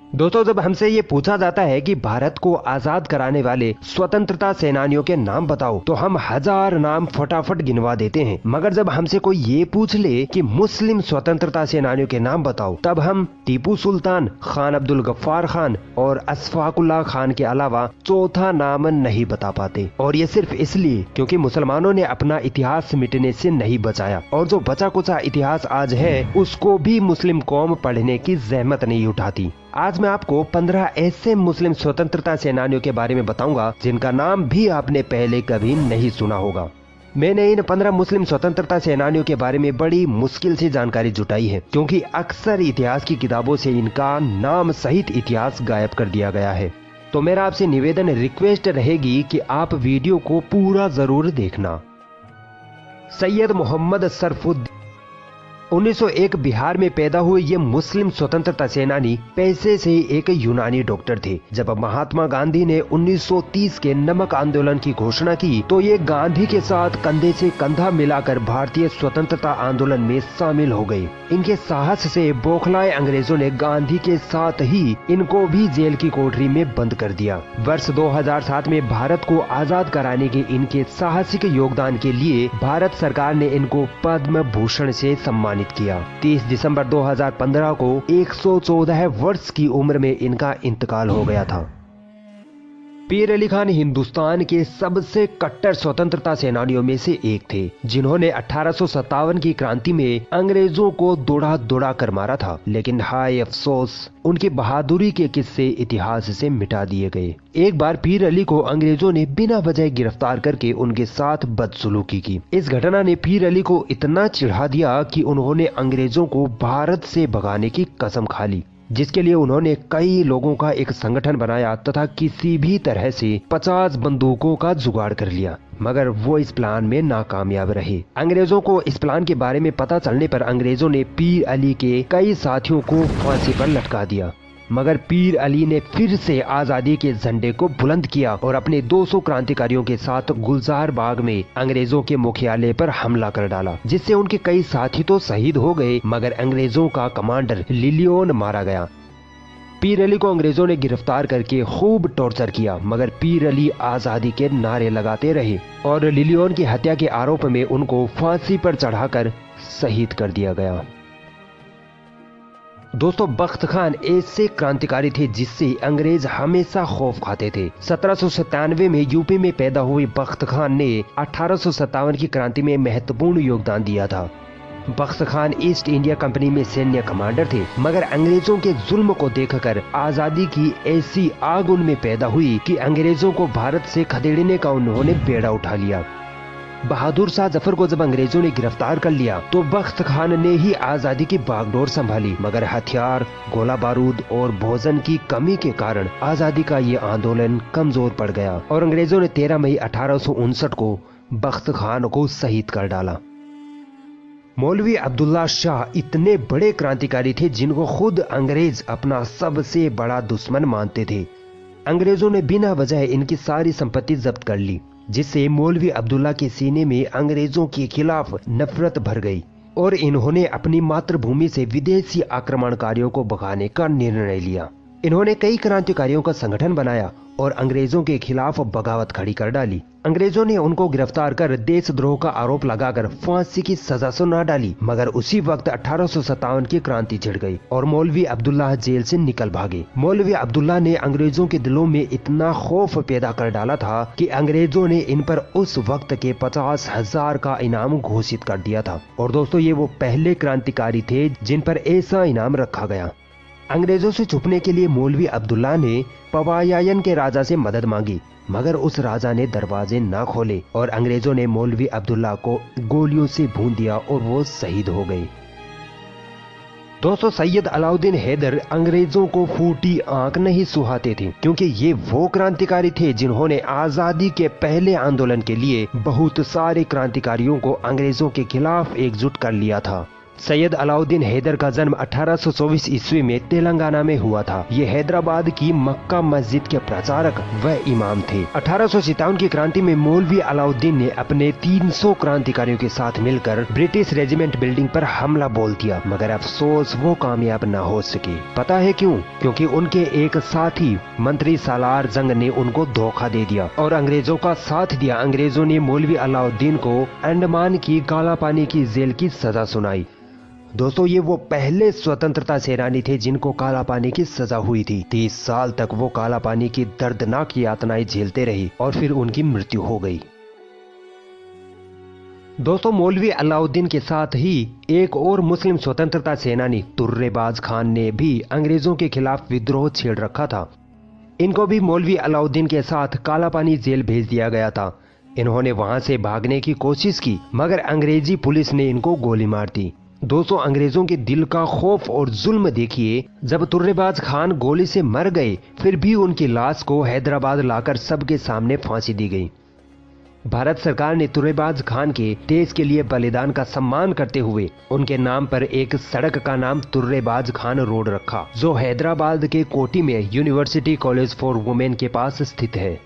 दोस्तों, जब हमसे ये पूछा जाता है कि भारत को आजाद कराने वाले स्वतंत्रता सेनानियों के नाम बताओ, तो हम हजार नाम फटाफट गिनवा देते हैं। मगर जब हमसे कोई ये पूछ ले कि मुस्लिम स्वतंत्रता सेनानियों के नाम बताओ, तब हम टीपू सुल्तान, खान अब्दुल गफ्फार खान और अशफाकुल्लाह खान के अलावा चौथा नाम नहीं बता पाते। और ये सिर्फ इसलिए क्योंकि मुसलमानों ने अपना इतिहास मिटने से नहीं बचाया, और जो बचा कुचा इतिहास आज है उसको भी मुस्लिम कौम पढ़ने की जहमत नहीं उठाती। आज मैं आपको 15 ऐसे मुस्लिम स्वतंत्रता सेनानियों के बारे में बताऊंगा जिनका नाम भी आपने पहले कभी नहीं सुना होगा। मैंने इन 15 मुस्लिम स्वतंत्रता सेनानियों के बारे में बड़ी मुश्किल से जानकारी जुटाई है, क्योंकि अक्सर इतिहास की किताबों से इनका नाम सहित इतिहास गायब कर दिया गया है। तो मेरा आपसे निवेदन, रिक्वेस्ट रहेगी कि आप वीडियो को पूरा जरूर देखना। सैयद मोहम्मद सरफुद्दीन 1901 बिहार में पैदा हुए ये मुस्लिम स्वतंत्रता सेनानी पैसे से एक यूनानी डॉक्टर थे। जब महात्मा गांधी ने 1930 के नमक आंदोलन की घोषणा की, तो ये गांधी के साथ कंधे से कंधा मिलाकर भारतीय स्वतंत्रता आंदोलन में शामिल हो गए। इनके साहस से बौखलाए अंग्रेजों ने गांधी के साथ ही इनको भी जेल की कोठरी में बंद कर दिया। वर्ष 2007 में भारत को आजाद कराने के इनके साहसिक योगदान के लिए भारत सरकार ने इनको पद्म भूषण से सम्मानित किया। 30 दिसंबर 2015 को 114 वर्ष की उम्र में इनका इंतकाल हो गया था। पीर अली खान हिंदुस्तान के सबसे कट्टर स्वतंत्रता सेनानियों में से एक थे, जिन्होंने 1857 की क्रांति में अंग्रेजों को दौड़ा दौड़ा कर मारा था। लेकिन हाय अफसोस, उनकी बहादुरी के किस्से इतिहास से मिटा दिए गए। एक बार पीर अली को अंग्रेजों ने बिना वजह गिरफ्तार करके उनके साथ बदसलूकी की। इस घटना ने पीर अली को इतना चिढ़ा दिया कि उन्होंने अंग्रेजों को भारत से भगाने की कसम खा ली, जिसके लिए उन्होंने कई लोगों का एक संगठन बनाया तथा किसी भी तरह से 50 बंदूकों का जुगाड़ कर लिया। मगर वो इस प्लान में नाकामयाब रहे। अंग्रेजों को इस प्लान के बारे में पता चलने पर अंग्रेजों ने पीर अली के कई साथियों को फांसी पर लटका दिया। मगर पीर अली ने फिर से आजादी के झंडे को बुलंद किया और अपने 200 क्रांतिकारियों के साथ गुलजार बाग में अंग्रेजों के मुख्यालय पर हमला कर डाला, जिससे उनके कई साथी तो शहीद हो गए, मगर अंग्रेजों का कमांडर लिलियन मारा गया। पीर अली को अंग्रेजों ने गिरफ्तार करके खूब टॉर्चर किया, मगर पीर अली आजादी के नारे लगाते रहे और लिलियन की हत्या के आरोप में उनको फांसी पर चढ़ाकर शहीद कर दिया गया। दोस्तों, बख्त खान ऐसे क्रांतिकारी थे जिससे अंग्रेज हमेशा खौफ खाते थे। 1797 में यूपी में पैदा हुए बख्त खान ने 1857 की क्रांति में महत्वपूर्ण योगदान दिया था। बख्त खान ईस्ट इंडिया कंपनी में सैन्य कमांडर थे, मगर अंग्रेजों के जुल्म को देखकर आजादी की ऐसी आग उनमें पैदा हुई कि अंग्रेजों को भारत से खदेड़ने का उन्होंने बेड़ा उठा लिया। बहादुर शाह जफर को जब अंग्रेजों ने गिरफ्तार कर लिया, तो बख्त खान ने ही आजादी की बागडोर संभाली, मगर हथियार, गोला बारूद और भोजन की कमी के कारण आजादी का ये आंदोलन कमजोर पड़ गया और अंग्रेजों ने 13 मई 1859 को बख्त खान को शहीद कर डाला। मौलवी अब्दुल्ला शाह इतने बड़े क्रांतिकारी थे जिनको खुद अंग्रेज अपना सबसे बड़ा दुश्मन मानते थे। अंग्रेजों ने बिना वजह इनकी सारी संपत्ति जब्त कर ली, जिससे मौलवी अब्दुल्ला के सीने में अंग्रेजों के खिलाफ नफरत भर गई और इन्होंने अपनी मातृभूमि से विदेशी आक्रमणकारियों को भगाने का निर्णय लिया। इन्होंने कई क्रांतिकारियों का संगठन बनाया और अंग्रेजों के खिलाफ बगावत खड़ी कर डाली। अंग्रेजों ने उनको गिरफ्तार कर देशद्रोह का आरोप लगाकर फांसी की सजा सुना डाली, मगर उसी वक्त 1857 की क्रांति छिड़ गई और मौलवी अब्दुल्ला जेल से निकल भागे। मौलवी अब्दुल्ला ने अंग्रेजों के दिलों में इतना खौफ पैदा कर डाला था कि अंग्रेजों ने इन पर उस वक्त के 50,000 का इनाम घोषित कर दिया था। और दोस्तों, ये वो पहले क्रांतिकारी थे जिन पर ऐसा इनाम रखा गया। अंग्रेजों से छुपने के लिए मौलवी अब्दुल्ला ने पवायायन के राजा से मदद मांगी, मगर उस राजा ने दरवाजे ना खोले और अंग्रेजों ने मौलवी अब्दुल्ला को गोलियों से भून दिया और वो शहीद हो गए। दोस्तों, सैयद अलाउद्दीन हैदर अंग्रेजों को फूटी आंख नहीं सुहाते थे, क्योंकि ये वो क्रांतिकारी थे जिन्होंने आजादी के पहले आंदोलन के लिए बहुत सारे क्रांतिकारियों को अंग्रेजों के खिलाफ एकजुट कर लिया था। सैयद अलाउद्दीन हैदर का जन्म 1824 ईस्वी में तेलंगाना में हुआ था। ये हैदराबाद की मक्का मस्जिद के प्रचारक व इमाम थे। 1857 की क्रांति में मौलवी अलाउद्दीन ने अपने 300 क्रांतिकारियों के साथ मिलकर ब्रिटिश रेजिमेंट बिल्डिंग पर हमला बोल दिया, मगर अफसोस वो कामयाब न हो सके। पता है क्यों? क्योंकि उनके एक साथी मंत्री सालार जंग ने उनको धोखा दे दिया और अंग्रेजों का साथ दिया। अंग्रेजों ने मौलवी अलाउद्दीन को अंडमान की काला पानी की जेल की सजा सुनाई। दोस्तों, ये वो पहले स्वतंत्रता सेनानी थे जिनको काला पानी की सजा हुई थी। 30 साल तक वो काला पानी की दर्दनाक यातनाएं झेलते रहे और फिर उनकी मृत्यु हो गई। दोस्तों, मौलवी अलाउद्दीन के साथ ही एक और मुस्लिम स्वतंत्रता सेनानी तुर्रेबाज खान ने भी अंग्रेजों के खिलाफ विद्रोह छेड़ रखा था। इनको भी मौलवी अलाउद्दीन के साथ काला पानी जेल भेज दिया गया था। इन्होंने वहां से भागने की कोशिश की, मगर अंग्रेजी पुलिस ने इनको गोली मार दी। दोस्तों, अंग्रेजों के दिल का खौफ और जुल्म देखिए। जब तुर्रेबाज खान गोली से मर गए, फिर भी उनकी लाश को हैदराबाद लाकर सबके सामने फांसी दी गई। भारत सरकार ने तुर्रेबाज खान के देश के लिए बलिदान का सम्मान करते हुए उनके नाम पर एक सड़क का नाम तुर्रेबाज खान रोड रखा, जो हैदराबाद के कोटी में यूनिवर्सिटी कॉलेज फॉर वुमेन के पास स्थित है।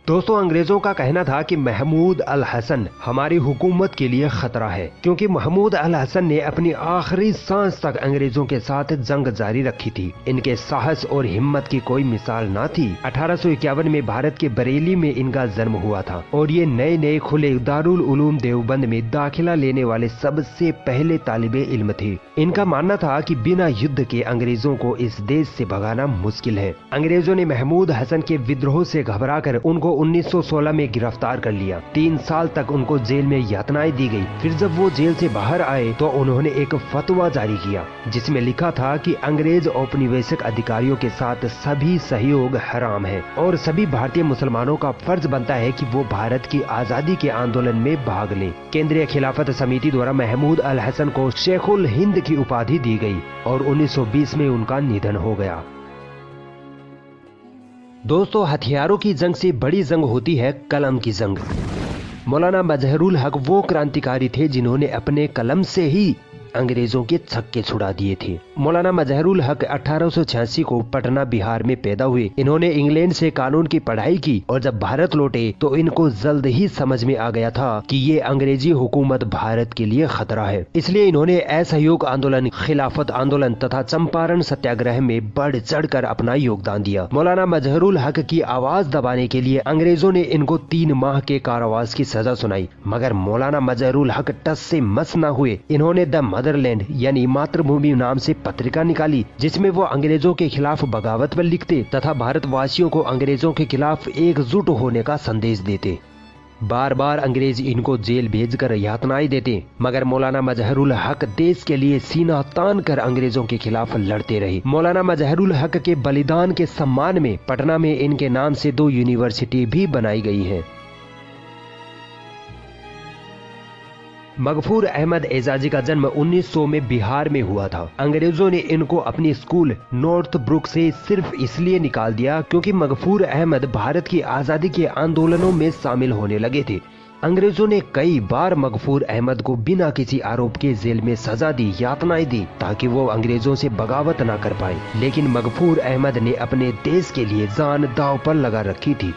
दोस्तों, अंग्रेजों का कहना था कि महमूद अल हसन हमारी हुकूमत के लिए खतरा है, क्योंकि महमूद अल हसन ने अपनी आखिरी सांस तक अंग्रेजों के साथ जंग जारी रखी थी। इनके साहस और हिम्मत की कोई मिसाल ना थी। 1851 में भारत के बरेली में इनका जन्म हुआ था और ये नए नए खुले दारुल उलूम देवबंद में दाखिला लेने वाले सबसे पहले तालिबे इल्म थे। इनका मानना था कि बिना युद्ध के अंग्रेजों को इस देश से भगाना मुश्किल है। अंग्रेजों ने महमूद हसन के विद्रोह से घबराकर उनको 1916 में गिरफ्तार कर लिया। 3 साल तक उनको जेल में यातनाएं दी गई। फिर जब वो जेल से बाहर आए तो उन्होंने एक फतवा जारी किया, जिसमें लिखा था कि अंग्रेज औपनिवेशिक अधिकारियों के साथ सभी सहयोग हराम है और सभी भारतीय मुसलमानों का फर्ज बनता है कि वो भारत की आजादी के आंदोलन में भाग लें। केंद्रीय खिलाफत समिति द्वारा महमूद अल हसन को शेखुल हिंद की उपाधि दी गई और 1920 में उनका निधन हो गया। दोस्तों, हथियारों की जंग से बड़ी जंग होती है कलम की जंग। मौलाना मजहरुल हक वो क्रांतिकारी थे जिन्होंने अपने कलम से ही अंग्रेजों के छक्के छुड़ा दिए थे। मौलाना मजहरुल हक 1886 को पटना बिहार में पैदा हुए। इन्होंने इंग्लैंड से कानून की पढ़ाई की और जब भारत लौटे तो इनको जल्द ही समझ में आ गया था कि ये अंग्रेजी हुकूमत भारत के लिए खतरा है। इसलिए इन्होंने असहयोग आंदोलन, खिलाफत आंदोलन तथा चंपारण सत्याग्रह में बढ़ चढ़कर अपना योगदान दिया। मौलाना मजहरुल हक की आवाज दबाने के लिए अंग्रेजों ने इनको 3 माह के कारावास की सजा सुनाई, मगर मौलाना मजहरुल हक टस से मस न हुए। इन्होंने द मदरलैंड यानी मातृभूमि नाम से पत्रिका निकाली, जिसमें वो अंग्रेजों के खिलाफ बगावत पर लिखते तथा भारतवासियों को अंग्रेजों के खिलाफ एकजुट होने का संदेश देते। बार बार अंग्रेज इनको जेल भेजकर यातनाएं देते, मगर मौलाना मजहरुल हक देश के लिए सीना तान कर अंग्रेजों के खिलाफ लड़ते रहे। मौलाना मजहरुल हक के बलिदान के सम्मान में पटना में इनके नाम से 2 यूनिवर्सिटी भी बनाई गई है। मगफूर अहमद एजाजी का जन्म 1900 में बिहार में हुआ था। अंग्रेजों ने इनको अपनी स्कूल नॉर्थ ब्रुक से सिर्फ इसलिए निकाल दिया क्योंकि मगफूर अहमद भारत की आजादी के आंदोलनों में शामिल होने लगे थे। अंग्रेजों ने कई बार मगफूर अहमद को बिना किसी आरोप के जेल में सजा दी, यातनाएं दी, ताकि वो अंग्रेजों से बगावत न कर पाए। लेकिन मगफूर अहमद ने अपने देश के लिए जान दांव पर लगा रखी थी।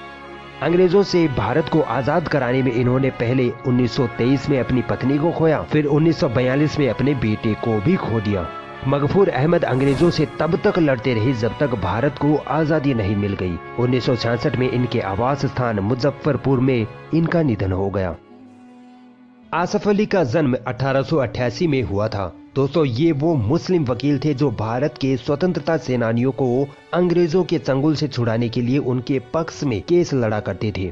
अंग्रेजों से भारत को आजाद कराने में इन्होंने पहले 1923 में अपनी पत्नी को खोया, फिर 1942 में अपने बेटे को भी खो दिया। मगफूर अहमद अंग्रेजों से तब तक लड़ते रहे जब तक भारत को आजादी नहीं मिल गई। 1966 में इनके आवास स्थान मुजफ्फरपुर में इनका निधन हो गया। आसफ अली का जन्म 1888 में हुआ था। दोस्तों, ये वो मुस्लिम वकील थे जो भारत के स्वतंत्रता सेनानियों को अंग्रेजों के चंगुल से छुड़ाने के लिए उनके पक्ष में केस लड़ा करते थे।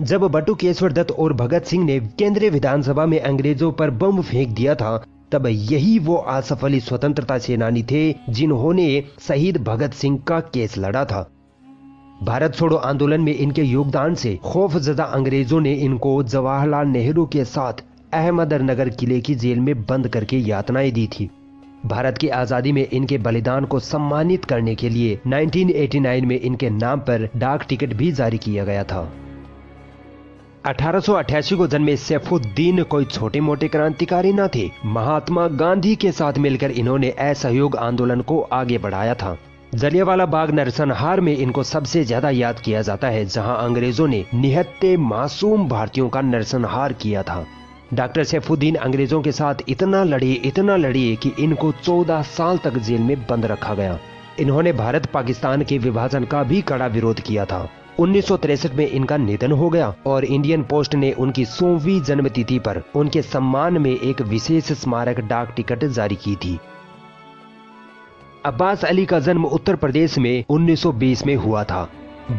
जब बटुकेश्वर दत्त और भगत सिंह ने केंद्रीय विधानसभा में अंग्रेजों पर बम फेंक दिया था, तब यही वो आसफ अली स्वतंत्रता सेनानी थे जिन्होंने शहीद भगत सिंह का केस लड़ा था। भारत छोड़ो आंदोलन में इनके योगदान से खौफजदा अंग्रेजों ने इनको जवाहरलाल नेहरू के साथ अहमदनगर किले की जेल में बंद करके यातनाएं दी थी। भारत की आजादी में इनके बलिदान को सम्मानित करने के लिए 1989 में इनके नाम पर डाक टिकट भी जारी किया गया था। 1888 को जन्मे सैफुद्दीन कोई छोटे मोटे क्रांतिकारी न थे। महात्मा गांधी के साथ मिलकर इन्होंने असहयोग आंदोलन को आगे बढ़ाया था। जलियांवाला बाग नरसंहार में इनको सबसे ज्यादा याद किया जाता है, जहां अंग्रेजों ने निहत्थे मासूम भारतीयों का नरसंहार किया था। डॉक्टर सैफुद्दीन अंग्रेजों के साथ इतना लड़े कि इनको 14 साल तक जेल में बंद रखा गया। इन्होंने भारत पाकिस्तान के विभाजन का भी कड़ा विरोध किया था। 1963 में इनका निधन हो गया और इंडियन पोस्ट ने उनकी 100वीं जन्मतिथि पर उनके सम्मान में एक विशेष स्मारक डाक टिकट जारी की थी। अब्बास अली का जन्म उत्तर प्रदेश में 1920 में हुआ था।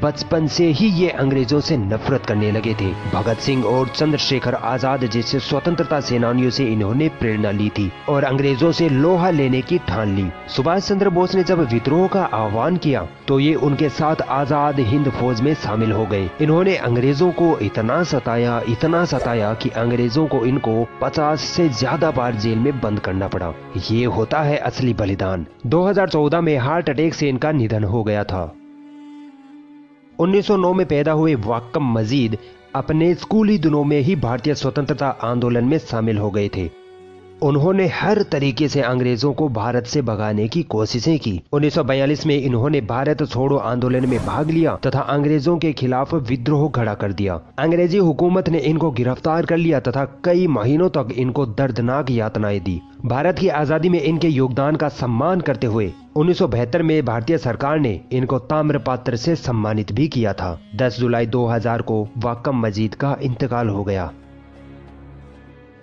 बचपन से ही ये अंग्रेजों से नफरत करने लगे थे। भगत सिंह और चंद्रशेखर आजाद जैसे स्वतंत्रता सेनानियों से इन्होंने प्रेरणा ली थी और अंग्रेजों से लोहा लेने की ठान ली। सुभाष चंद्र बोस ने जब विद्रोह का आह्वान किया तो ये उनके साथ आजाद हिंद फौज में शामिल हो गए। इन्होंने अंग्रेजों को इतना सताया कि अंग्रेजों को इनको 50 से ज्यादा बार जेल में बंद करना पड़ा। ये होता है असली बलिदान। 2014 में हार्ट अटैक से इनका निधन हो गया था। 1909 में पैदा हुए वाक्कम मजीद अपने स्कूली दिनों में ही भारतीय स्वतंत्रता आंदोलन में शामिल हो गए थे। उन्होंने हर तरीके से अंग्रेजों को भारत से भगाने की कोशिशें की। 1942 में इन्होंने भारत छोड़ो आंदोलन में भाग लिया तथा अंग्रेजों के खिलाफ विद्रोह खड़ा कर दिया। अंग्रेजी हुकूमत ने इनको गिरफ्तार कर लिया तथा कई महीनों तक इनको दर्दनाक यातनाएं दी। भारत की आजादी में इनके योगदान का सम्मान करते हुए 1972 में भारतीय सरकार ने इनको ताम्रपत्र से सम्मानित भी किया था। 10 जुलाई 2000 को वाक्कम मजीद का इंतकाल हो गया।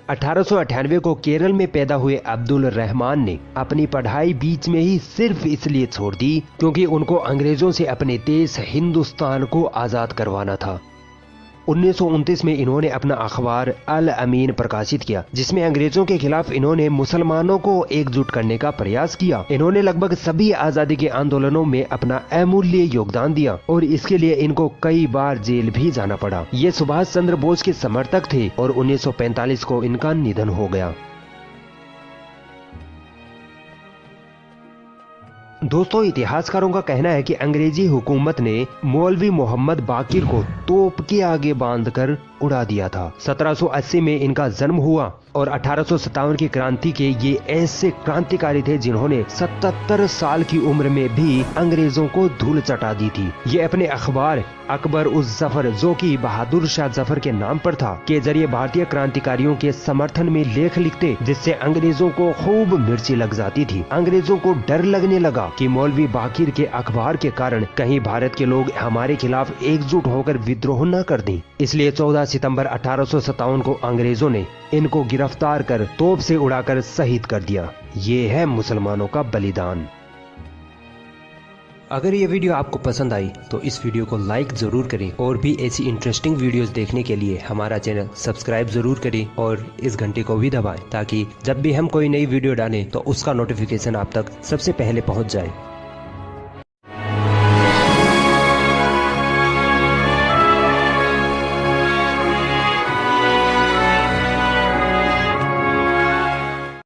1898 को केरल में पैदा हुए अब्दुल रहमान ने अपनी पढ़ाई बीच में ही सिर्फ इसलिए छोड़ दी क्योंकि उनको अंग्रेजों से अपने देश हिंदुस्तान को आजाद करवाना था। 1929 में इन्होंने अपना अखबार अल अमीन प्रकाशित किया, जिसमें अंग्रेजों के खिलाफ इन्होंने मुसलमानों को एकजुट करने का प्रयास किया। इन्होंने लगभग सभी आजादी के आंदोलनों में अपना अमूल्य योगदान दिया और इसके लिए इनको कई बार जेल भी जाना पड़ा। ये सुभाष चंद्र बोस के समर्थक थे और 1945 को इनका निधन हो गया। दोस्तों, इतिहासकारों का कहना है कि अंग्रेजी हुकूमत ने मौलवी मोहम्मद बाकिर को तोप के आगे बांधकर उड़ा दिया था। 1780 में इनका जन्म हुआ और 1857 की क्रांति के ये ऐसे क्रांतिकारी थे जिन्होंने 77 साल की उम्र में भी अंग्रेजों को धूल चटा दी थी। ये अपने अखबार अकबर उस जफर, जो कि बहादुर शाह जफर के नाम पर था, के जरिए भारतीय क्रांतिकारियों के समर्थन में लेख लिखते, जिससे अंग्रेजों को खूब मिर्ची लग जाती थी। अंग्रेजों को डर लगने लगा कि मौलवी बाकिर के अखबार के कारण कहीं भारत के लोग हमारे खिलाफ एकजुट होकर विद्रोह न कर दें। इसलिए 14 सितंबर 1857 को अंग्रेजों ने इनको गिरफ्तार कर तोप से उड़ाकर शहीद कर दिया। ये है मुसलमानों का बलिदान। अगर ये वीडियो आपको पसंद आई तो इस वीडियो को लाइक जरूर करें और भी ऐसी इंटरेस्टिंग वीडियोस देखने के लिए हमारा चैनल सब्सक्राइब जरूर करें और इस घंटे को भी दबाएं ताकि जब भी हम कोई नई वीडियो डालें तो उसका नोटिफिकेशन आप तक सबसे पहले पहुंच जाए।